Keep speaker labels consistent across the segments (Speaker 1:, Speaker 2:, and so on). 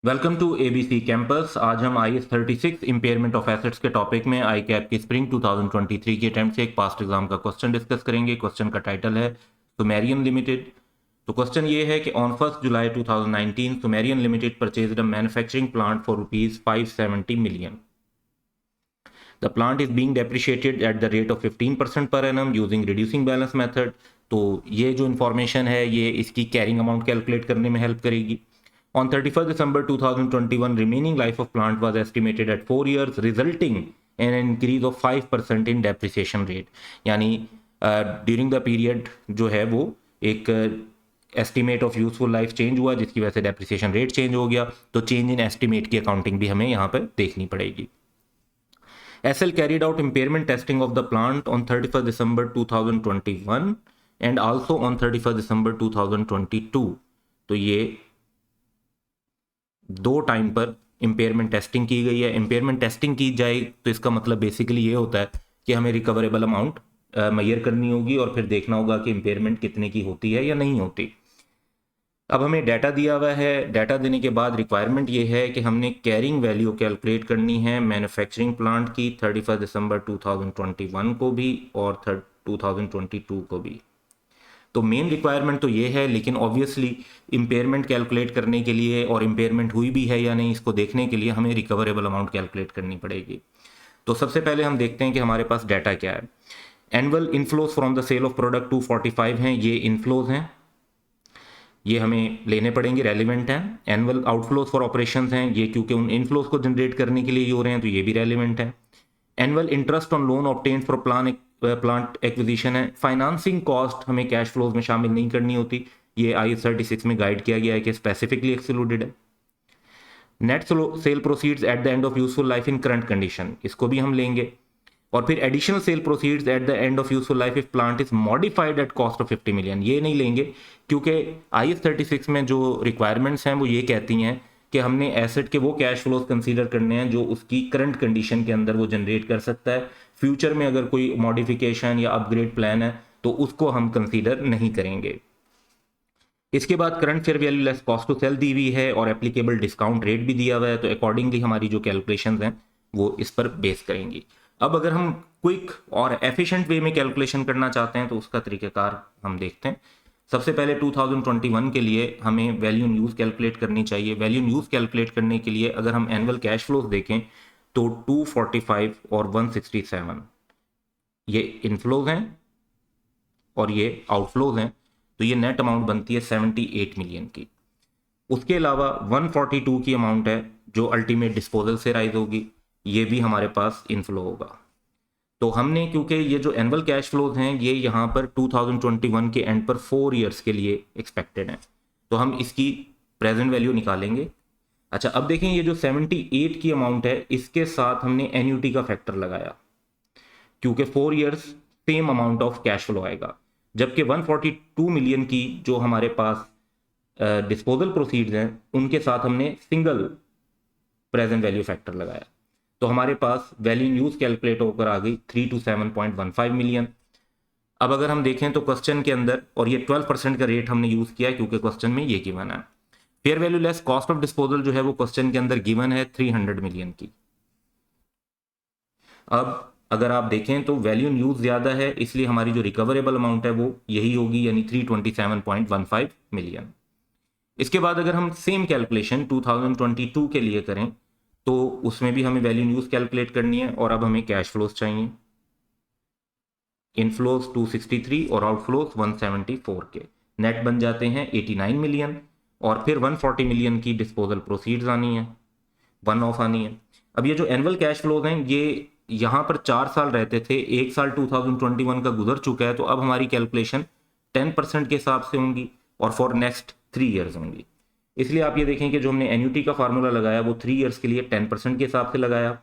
Speaker 1: Welcome to ABC campus. आज हम IS36 impairment of assets के टॉपिक में आई कैप की स्प्रिंग 2023 के अटेम्प्ट से एक पास्ट एग्जाम का क्वेश्चन डिस्कस करेंगे। क्वेश्चन का टाइटल है सुमेरियन लिमिटेड। तो क्वेश्चन ये है कि on 1 July 2019 Sumerian limited purchased a manufacturing plant for ₹570 million. The plant is being depreciated at the rate of 15% per annum using reducing balance method. तो ये जो इन्फॉर्मेशन है ये इसकी कैरिंग अमाउंट कैलकुलेट करने में हेल्प करेगी। On 31st December 2021, remaining life of plant was estimated at 4 years, resulting in an increase of 5% in depreciation rate. यानी ड्यूरिंग द पीरियड जो है वो एक estimate of useful life change हुआ, जिसकी वजह से डेप्रिसिएशन रेट चेंज हो गया। तो चेंज इन एस्टिमेट की अकाउंटिंग भी हमें यहाँ पर देखनी पड़ेगी। SL carried out impairment testing of the plant on 31st December 2021 and also on 31st December 2022। तो ये दो टाइम पर इम्पेयरमेंट टेस्टिंग की गई है। इम्पेयरमेंट टेस्टिंग की जाए तो इसका मतलब बेसिकली ये होता है कि हमें रिकवरेबल अमाउंट मेजर करनी होगी और फिर देखना होगा कि इम्पेयरमेंट कितने की होती है या नहीं होती। अब हमें डाटा दिया हुआ है। डाटा देने के बाद रिक्वायरमेंट ये है कि हमने कैरिंग वैल्यू कैलकुलेट करनी है मैन्युफैक्चरिंग प्लांट की 31 दिसंबर 2021 को भी और 2022 को भी। तो मेन रिक्वायरमेंट तो ये है, लेकिन ऑब्वियसली इम्पेयरमेंट कैलकुलेट करने के लिए और इम्पेयरमेंट हुई भी है या नहीं इसको देखने के लिए हमें रिकवरेबल अमाउंट कैलकुलेट करनी पड़ेगी। तो सबसे पहले हम देखते हैं कि हमारे पास डाटा क्या है। Annual inflows from the sale of product 245 हैं, ये इनफ्लोज हैं, ये हमें लेने पड़ेंगे, रेलिवेंट हैं। एनुअल आउटफ्लोज फॉर ऑपरेशंस हैं, ये क्योंकि उन इनफ्लोज को जनरेट करने के लिए ही हो रहे हैं तो ये भी रेलिवेंट है। Annual interest on loan obtained for plant acquisition है। फाइनेंसिंग कॉस्ट हमें कैश फ्लोज में शामिल नहीं करनी होती, ये IS36 में गाइड किया गया है कि स्पेसिफिकली एक्सक्लूडेड है। Net sale proceeds at the end of useful life in current condition, इसको भी हम लेंगे। और फिर additional sale proceeds at the end of useful life if plant is modified at cost of 50 million, ये नहीं लेंगे क्योंकि IS36 में जो रिक्वायरमेंट्स हैं वो ये कहती हैं कि हमने एसेट के वो कैश फ्लोज कंसीडर करने हैं जो उसकी करंट कंडीशन के अंदर वो जनरेट कर सकता है। फ्यूचर में अगर कोई मॉडिफिकेशन या अपग्रेड प्लान है तो उसको हम कंसीडर नहीं करेंगे। इसके बाद current fair value less cost to sell दी हुई है और एप्लीकेबल डिस्काउंट रेट भी दिया हुआ है, तो अकॉर्डिंगली हमारी जो कैलकुलेशंस हैं वो इस पर बेस करेंगी। अब अगर हम क्विक और एफिशिएंट वे में कैलकुलेशन करना चाहते हैं तो उसका तरीक़ाकार हम देखते हैं। सबसे पहले 2021 के लिए हमें वैल्यू इन यूज़ कैलकुलेट करनी चाहिए। वैल्यू इन यूज़ कैलकुलेट करने के लिए अगर हम एनुअल कैश फ्लोज देखें तो 245 और 167 ये इनफ्लोज हैं और ये आउटफ्लोज हैं, तो ये नेट अमाउंट बनती है 78 मिलियन की। उसके अलावा 142 की अमाउंट है जो अल्टीमेट डिस्पोजल से राइज होगी, ये भी हमारे पास इनफ्लो होगा। तो हमने क्योंकि ये जो एनुअल कैश फ्लोज हैं ये यहाँ पर 2021 के एंड पर 4 इयर्स के लिए एक्सपेक्टेड हैं, तो हम इसकी प्रेजेंट वैल्यू निकालेंगे। अच्छा, अब देखें ये जो 78 की अमाउंट है इसके साथ हमने एन्यूटी का फैक्टर लगाया क्योंकि 4 years same amount of cash flow आएगा, जबकि 142 मिलियन की जो हमारे पास डिस्पोजल प्रोसीड्स हैं उनके साथ हमने सिंगल प्रेजेंट वैल्यू फैक्टर लगाया। तो हमारे पास वैल्यू इन यूज कैलकुलेट होकर आ गई 327.15 मिलियन। अब अगर हम देखें तो क्वेश्चन के अंदर, और ये 12% का रेट हमने यूज किया क्योंकि क्वेश्चन में ये गिवन है। Fair value less cost of disposal जो है वो क्वेश्चन के अंदर गिवन है 300 मिलियन की। अब अगर आप देखें तो वैल्यू इन यूज ज्यादा है, इसलिए हमारी जो रिकवरेबल अमाउंट है वो यही होगी, यानी 327.15 मिलियन। इसके बाद अगर हम सेम कैलकुलेशन 2022 के लिए करें तो उसमें भी हमें वैल्यू यूज कैलकुलेट करनी है और अब हमें कैश फ्लोज चाहिए। इनफ्लोज 263 और आउटफ्लोज 174 के नेट बन जाते हैं 89 मिलियन, और फिर 140 मिलियन की डिस्पोजल प्रोसीड्स आनी है, वन ऑफ आनी है। अब ये जो एनुअल कैश फ्लोज हैं ये यहाँ पर 4 साल रहते थे, एक साल 2021 का गुजर चुका है, तो अब हमारी कैलकुलेशन 10% के हिसाब से होंगी और फॉर नेक्स्ट 3 ईयर्स होंगी। इसलिए आप ये देखें कि जो हमने एन्यूटी का फार्मूला लगाया वो 3 ईयर्स के लिए 10% के हिसाब से लगाया,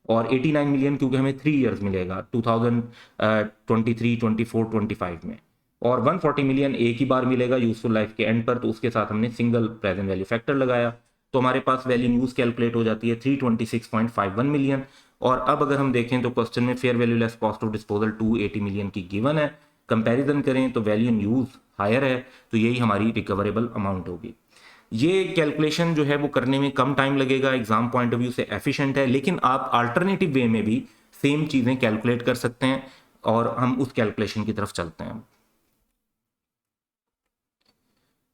Speaker 1: और 89 मिलियन क्योंकि हमें 3 ईयर्स मिलेगा 2023, 24, 25 में, और 140 मिलियन एक ही बार मिलेगा यूजफुल लाइफ के एंड पर, तो उसके साथ हमने सिंगल प्रेजेंट वैल्यू फैक्टर लगाया। तो हमारे पास वैल्यू यूज कैलकुलेट हो जाती है 326.51 मिलियन। और अब अगर हम देखें तो क्वेश्चन में fair value less cost of disposal 280 million की गिवन है। कंपैरिजन करें तो वैल्यू इन यूज हायर है, तो यही हमारी रिकवरेबल अमाउंट होगी। ये कैलकुलेशन जो है वो करने में कम टाइम लगेगा, एग्जाम पॉइंट ऑफ व्यू से एफिशिएंट है, लेकिन आप अल्टरनेटिव वे में भी सेम चीज़ें कैलकुलेट कर सकते हैं और हम उस कैलकुलेशन की तरफ चलते हैं।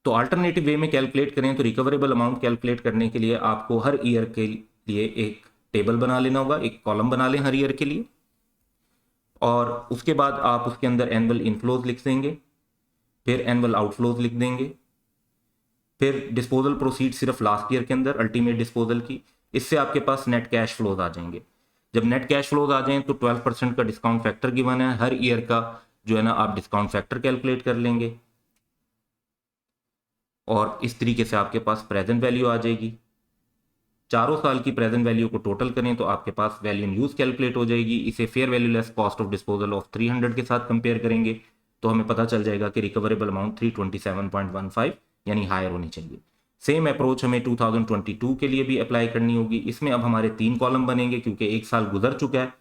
Speaker 1: तो अल्टरनेटिव वे में कैलकुलेट करें तो रिकवरेबल अमाउंट कैलकुलेट करने के लिए आपको हर ईयर के लिए एक टेबल बना लेना होगा, एक कॉलम बना लें हर ईयर के लिए, और उसके बाद आप उसके अंदर एनुअल इनफ्लोज लिख देंगे, फिर एनुअल आउटफ्लोज लिख देंगे, फिर डिस्पोजल प्रोसीड सिर्फ लास्ट ईयर के अंदर अल्टीमेट डिस्पोजल की, इससे आपके पास नेट कैश फ्लोज आ जाएंगे। जब नेट कैश फ्लोज आ जाएं तो 12% का डिस्काउंट फैक्टर गिवन है, हर ईयर का जो है ना आप डिस्काउंट फैक्टर कैलकुलेट कर लेंगे, और इस तरीके से आपके पास प्रेजेंट वैल्यू आ जाएगी। चारों साल की प्रेजेंट वैल्यू को टोटल करें तो आपके पास वैल्यू इन यूज कैलकुलेट हो जाएगी। इसे fair value less cost of disposal of 300 के साथ कंपेयर करेंगे तो हमें पता चल जाएगा कि रिकवरेबल अमाउंट 327.15 यानी हायर होनी चाहिए। सेम अप्रोच हमें 2022 के लिए भी अप्लाई करनी होगी। इसमें अब हमारे 3 कॉलम बनेंगे क्योंकि एक साल गुजर चुका है,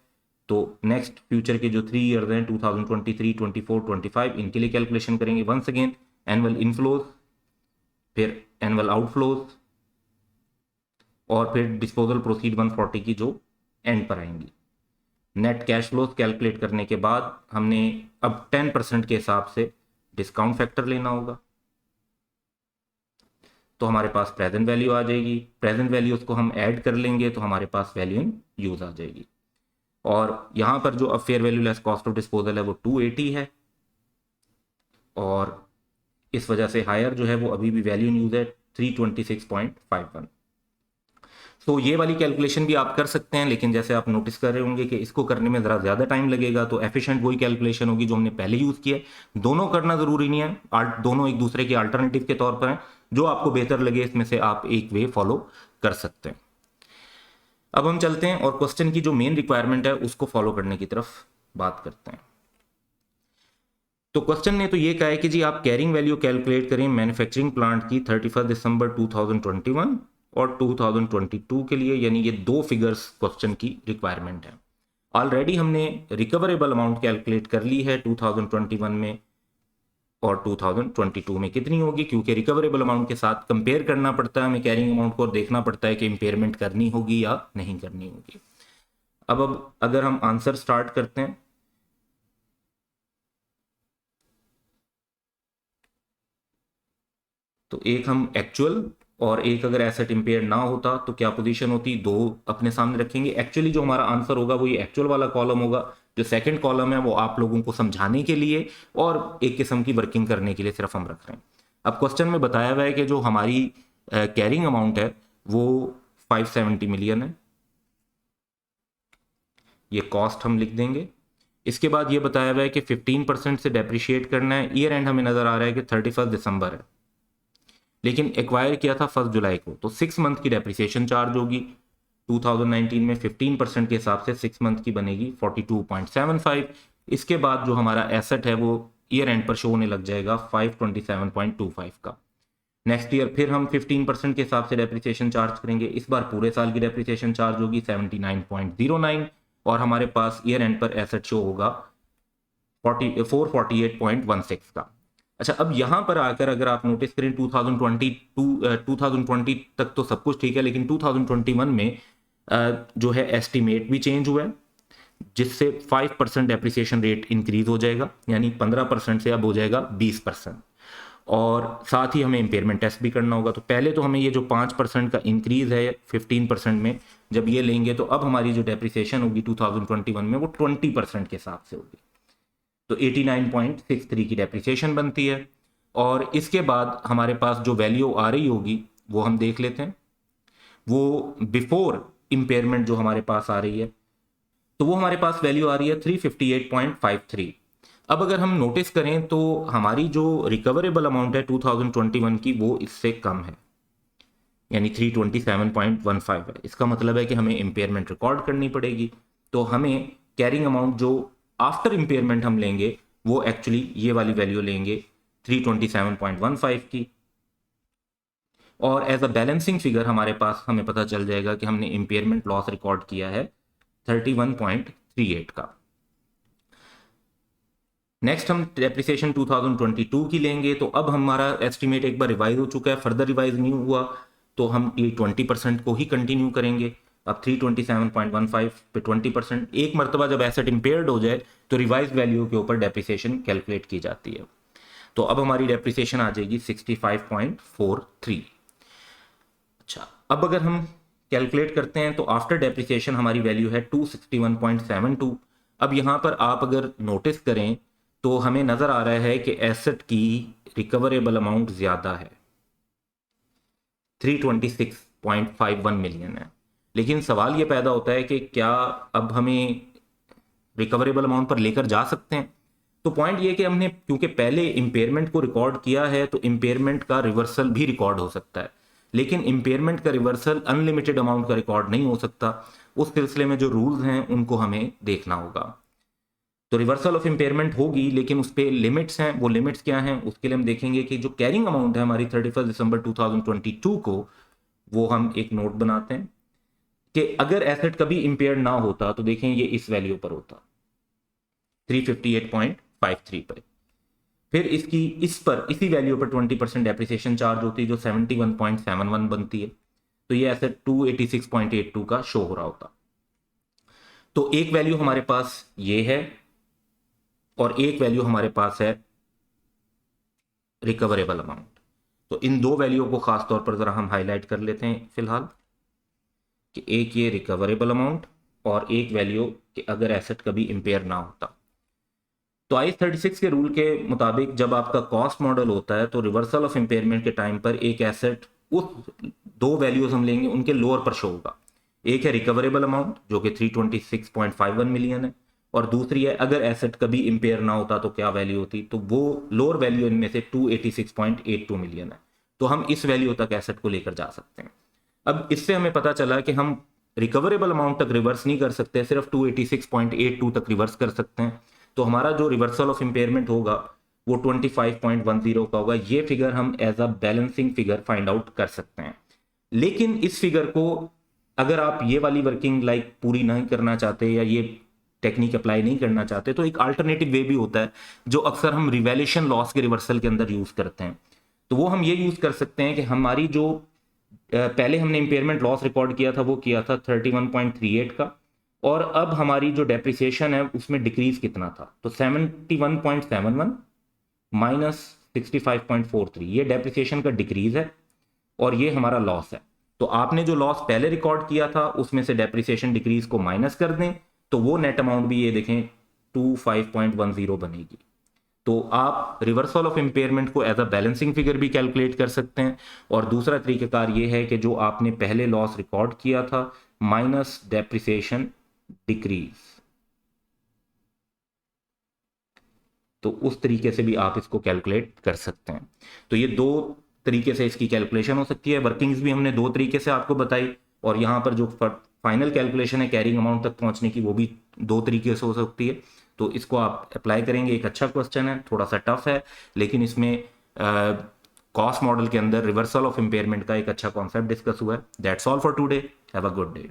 Speaker 1: तो नेक्स्ट फ्यूचर के जो 3 ईयर्स हैं 2023, 24, 25 इनके लिए कैलकुलेशन करेंगे। वंस अगेन एनुअल इनफ्लोज, फिर एनुअल आउटफ्लोज, और फिर डिस्पोजल प्रोसीड 140 की जो एंड पर आएंगी। नेट कैश फ्लोज कैलकुलेट करने के बाद हमने अब 10% के हिसाब से डिस्काउंट फैक्टर लेना होगा, तो हमारे पास प्रेजेंट वैल्यू आ जाएगी। प्रेजेंट वैल्यूज को हम ऐड कर लेंगे तो हमारे पास वैल्यू इन यूज आ जाएगी। और यहाँ पर जो अब fair value less cost of disposal है वो 280 है, और इस वजह से हायर जो है वो अभी भी वैल्यू इन यूज है 326.51। तो ये वाली कैलकुलेशन भी आप कर सकते हैं, लेकिन जैसे आप नोटिस कर रहे होंगे कि इसको करने में ज़रा ज़्यादा टाइम लगेगा, तो एफिशिएंट वही कैलकुलेशन होगी जो हमने पहले यूज़ किया है। दोनों करना ज़रूरी नहीं है, दोनों एक दूसरे के अल्टरनेटिव के तौर पर हैं, जो आपको बेहतर लगे इसमें से आप एक वे फॉलो कर सकते हैं। अब हम चलते हैं और क्वेश्चन की जो मेन रिक्वायरमेंट है उसको फॉलो करने की तरफ बात करते हैं। तो क्वेश्चन ने तो ये कहा है कि जी आप कैरिंग वैल्यू कैलकुलेट करें मैन्युफैक्चरिंग प्लांट की 31 दिसंबर 2021 और 2022 के लिए, यानी ये दो फिगर्स क्वेश्चन की रिक्वायरमेंट है। ऑलरेडी हमने रिकवरेबल अमाउंट कैलकुलेट कर ली है 2021 में और 2022 में कितनी होगी, क्योंकि रिकवरेबल अमाउंट के साथ कंपेयर करना पड़ता है हमें कैरिंग अमाउंट को, और देखना पड़ता है कि इंपेयरमेंट करनी होगी या नहीं करनी होगी। अब अगर हम आंसर स्टार्ट करते हैं, तो एक हम एक्चुअल और एक अगर एसेट इंपेयर ना होता तो क्या पोजीशन होती, दो अपने सामने रखेंगे। एक्चुअली जो हमारा आंसर होगा वो ये एक्चुअल वाला कॉलम होगा, जो सेकंड कॉलम है वो आप लोगों को समझाने के लिए और एक किस्म की वर्किंग करने के लिए सिर्फ हम रख रहे हैं। अब क्वेश्चन में बताया हुआ है कि जो हमारी कैरिंग अमाउंट है वो 570 मिलियन है, ये कॉस्ट हम लिख देंगे। इसके बाद ये बताया हुआ है कि 15% से डेप्रिशिएट करना है। ईयर एंड हमें नजर आ रहा है कि 31 दिसंबर है, लेकिन एक्वायर किया था 1 जुलाई को, तो 6 मंथ की डेप्रिसिएशन चार्ज होगी 2019 में 15% के हिसाब से 6 मंथ की बनेगी 42.75। इसके बाद जो हमारा एसेट है वो ईयर एंड पर शो होने लग जाएगा 527.25 का। नेक्स्ट ईयर फिर हम 15% के हिसाब से डेप्रिसिएशन चार्ज करेंगे, इस बार पूरे साल की डेप्रिसिएशन चार्ज होगी 79.09, और हमारे पास ईयर एंड पर एसेट शो होगा 448.16 का। अच्छा, अब यहां पर आकर अगर आप नोटिस करें 2020 तक तो सब कुछ ठीक है, लेकिन 2021 में जो है एस्टिमेट भी चेंज हुआ है, जिससे 5% डेप्रिसिएशन रेट इंक्रीज हो जाएगा, यानी 15% से अब हो जाएगा 20%, और साथ ही हमें इंपेयरमेंट टेस्ट भी करना होगा। तो पहले तो हमें ये जो 5% का इंक्रीज है 15% में जब ये लेंगे तो अब हमारी जो डेप्रिसिएशन होगी 2021 में वो 20% के हिसाब से होगी, तो 89.63 की डेप्रिसिएशन बनती है। और इसके बाद हमारे पास जो वैल्यू आ रही होगी वो हम देख लेते हैं, वो बिफोर इंपेयरमेंट जो हमारे पास आ रही है, तो वो हमारे पास वैल्यू आ रही है 358.53। अब अगर हम नोटिस करें तो हमारी जो रिकवरेबल अमाउंट है 2021 की वो इससे कम है, यानी 327.15 है। इसका मतलब है कि हमें इंपेयरमेंट रिकॉर्ड करनी पड़ेगी, तो हमें कैरिंग अमाउंट जो आफ्टर इंपेयरमेंट हम लेंगे वो एक्चुअली ये वाली वैल्यू लेंगे 327.15 की, और एज अ बैलेंसिंग फिगर हमारे पास हमें पता चल जाएगा कि हमने इंपेयरमेंट लॉस रिकॉर्ड किया है 31.38 का। नेक्स्ट हम डेप्रिसिएशन 2022 की लेंगे। तो अब हमारा एस्टिमेट एक बार रिवाइज हो चुका है, फर्दर रिवाइज नहीं हुआ, तो हम ये 20% को ही कंटिन्यू करेंगे। अब 327.15 पे 20%, एक मरतबा जब एसेट इम्पेयर्ड हो जाए तो रिवाइज वैल्यू के ऊपर डेप्रिसिएशन कैलकुलेट की जाती है। तो अब हमारी डेप्रिसिएशन आ जाएगी 65.43। अच्छा, अब अगर हम कैलकुलेट करते हैं तो आफ्टर डेप्रिसिएशन हमारी वैल्यू है 261.72। अब यहाँ पर आप अगर नोटिस करें तो हमें नज़र आ रहा है कि एसेट की रिकवरेबल अमाउंट ज़्यादा है, 326.51 मिलियन है। लेकिन सवाल ये पैदा होता है कि क्या अब हमें रिकवरेबल अमाउंट पर लेकर जा सकते हैं? तो पॉइंट ये कि हमने क्योंकि पहले इम्पेयरमेंट को रिकॉर्ड किया है तो इम्पेयरमेंट का रिवर्सल भी रिकॉर्ड हो सकता है, लेकिन इम्पेयरमेंट का रिवर्सल अनलिमिटेड अमाउंट का रिकॉर्ड नहीं हो सकता। उस सिलसिले में जो रूल्स हैं उनको हमें देखना होगा। तो रिवर्सल ऑफ इम्पेयरमेंट होगी, लेकिन उस पर लिमिट्स हैं। वो लिमिट्स क्या हैं उसके लिए हम देखेंगे कि जो कैरिंग अमाउंट है हमारी 31 दिसंबर 2022 को, वो हम एक नोट बनाते हैं कि अगर एसेट कभी इम्पेयर्ड ना होता तो देखें ये इस वैल्यू पर होता, 358.53 पर। फिर इसकी इस पर इसी वैल्यू पर 20% डेप्रिसिएशन चार्ज होती है जो 71.71 बनती है। तो ये एसेट 286.82 का शो हो रहा होता। तो एक वैल्यू हमारे पास ये है और एक वैल्यू हमारे पास है रिकवरेबल अमाउंट। तो इन दो वैल्यू को खास तौर पर जरा हम हाईलाइट कर लेते हैं फिलहाल, कि एक ये रिकवरेबल अमाउंट और एक वैल्यू कि अगर एसेट कभी इम्पेयर ना होता। तो आई 36 के रूल के मुताबिक जब आपका कॉस्ट मॉडल होता है तो रिवर्सल ऑफ इम्पेयरमेंट के टाइम पर एक एसेट, उस दो वैल्यूज हम लेंगे उनके लोअर पर शो होगा। एक है रिकवरेबल अमाउंट जो कि 326.51 मिलियन है, और दूसरी है अगर एसेट कभी इम्पेयर ना होता तो क्या वैल्यू होती, तो वो लोअर वैल्यू इनमें से 286.82 मिलियन है। तो हम इस वैल्यू तक एसेट को लेकर जा सकते हैं। अब इससे हमें पता चला कि हम रिकवरेबल अमाउंट तक रिवर्स नहीं कर सकते, सिर्फ 286.82 तक रिवर्स कर सकते हैं। तो हमारा जो रिवर्सल ऑफ इम्पेयरमेंट होगा वो 25.10 का होगा। ये फिगर हम as a balancing figure find out कर सकते हैं। लेकिन इस फिगर को अगर आप ये वाली वर्किंग लाइक पूरी नहीं करना चाहते या ये टेक्निक अप्लाई नहीं करना चाहते तो एक अल्टरनेटिव वे भी होता है जो अक्सर हम रिवैल्यूएशन लॉस के रिवर्सल के अंदर यूज करते हैं। तो वो हम ये यूज कर सकते हैं कि हमारी जो पहले हमने इम्पेयरमेंट लॉस रिकॉर्ड किया था वो किया था 31.38 का, और अब हमारी जो डेप्रिसिएशन है उसमें डिक्रीज कितना था, तो 71.71 माइनस 65.43, ये डेप्रिसिएशन का डिक्रीज है और ये हमारा लॉस है। तो आपने जो लॉस पहले रिकॉर्ड किया था उसमें से डेप्रिसिएशन डिक्रीज को माइनस कर दें तो वो नेट अमाउंट भी ये देखें 25.10 बनेगी। तो आप रिवर्सल ऑफ इम्पेयरमेंट को एज अ बैलेंसिंग फिगर भी कैलकुलेट कर सकते हैं। और दूसरा तरीकेकार ये है कि जो आपने पहले लॉस रिकॉर्ड किया था माइनस डेप्रिसिएशन डिक्रीज, तो उस तरीके से भी आप इसको कैलकुलेट कर सकते हैं। तो ये दो तरीके से इसकी कैलकुलेशन हो सकती है। वर्किंग्स भी हमने दो तरीके से आपको बताई, और यहाँ पर जो फाइनल कैलकुलेशन है कैरिंग अमाउंट तक पहुंचने की वो भी दो तरीके से हो सकती है। तो इसको आप अप्लाई करेंगे। एक अच्छा क्वेश्चन है, थोड़ा सा टफ है, लेकिन इसमें कॉस्ट मॉडल के अंदर रिवर्सल ऑफ इम्पेयरमेंट का एक अच्छा कॉन्सेप्ट डिस्कस हुआ है। That's all for today, have a good day.